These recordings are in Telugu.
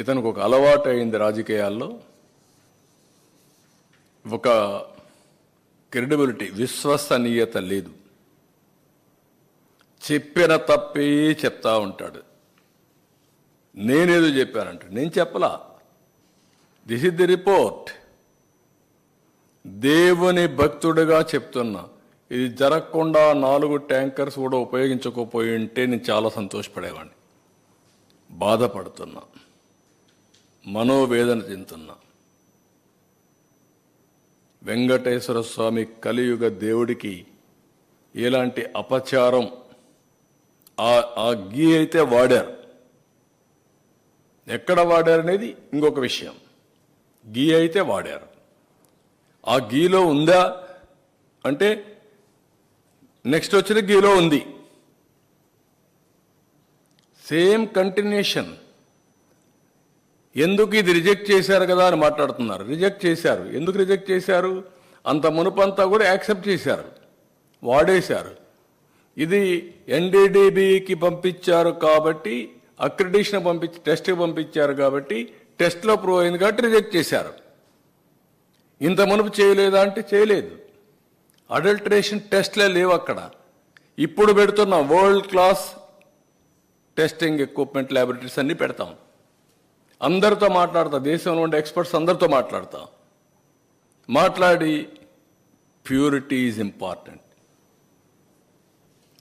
ఇతనికి ఒక అలవాటు అయింది రాజకీయాల్లో, ఒక క్రెడిబిలిటీ, విశ్వసనీయత లేదు. చెప్పిన తప్పే చెప్తా ఉంటాడు. నేనేదో చెప్పానంట, నేను చెప్పలా, దిస్ ఇస్ ది రిపోర్ట్. దేవుని భక్తుడిగా చెప్తున్నా. ఇది జరగకుండా 4 ట్యాంకర్స్ కూడా ఉపయోగించకపోయి ఉంటే నేను చాలా సంతోషపడేవాడిని. బాధపడుతున్నా, మనోవేదన చెందుతున్నా. వెంకటేశ్వర స్వామి కలియుగ దేవుడికి ఎలాంటి అపచారం ఆ గీ అయితే వాడారు, ఎక్కడ వాడారు అనేది ఇంకొక విషయం. గీ అయితే వాడారు, ఆ గీలో ఉందా అంటే నెక్స్ట్ వచ్చిన గీలో ఉంది. Same continuation. ఎందుకు ఇది రిజెక్ట్ చేశారు కదా అని మాట్లాడుతున్నారు. రిజెక్ట్ చేశారు. ఎందుకు రిజెక్ట్ చేశారు? అంత మునుపంతా కూడా యాక్సెప్ట్ చేశారు, వాడేశారు. ఇది ఎన్డీడీబీకి పంపించారు కాబట్టి, అక్రిడిషన్ పంపించి టెస్ట్కి పంపించారు కాబట్టి, టెస్ట్లో ప్రూవ్ అయింది కాబట్టి రిజెక్ట్ చేశారు. ఇంత మునుపు చేయలేదా అంటే చేయలేదు. అడల్టరేషన్ టెస్ట్లే లేవు అక్కడ. ఇప్పుడు పెడుతున్న world class testing equipment, laboratories అన్నీ పెడతాం. అందరితో మాట్లాడతా, దేశంలో ఉండే ఎక్స్పర్ట్స్ అందరితో మాట్లాడి purity is important,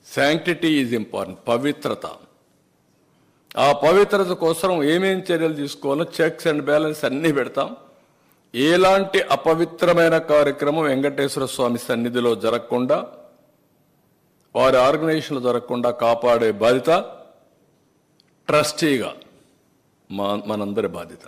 sanctity is important, పవిత్రత. ఆ పవిత్రత కోసం ఏమేం చర్యలు తీసుకోవాలో చెక్స్ అండ్ బ్యాలెన్స్ అన్నీ పెడతాం. ఎలాంటి అపవిత్రమైన కార్యక్రమం వెంకటేశ్వర స్వామి సన్నిధిలో జరగకుండా, వారి ఆర్గనైజేషన్లో జరగకుండా కాపాడే బాధ్యత ట్రస్టీగా మనందరి బాధ్యత.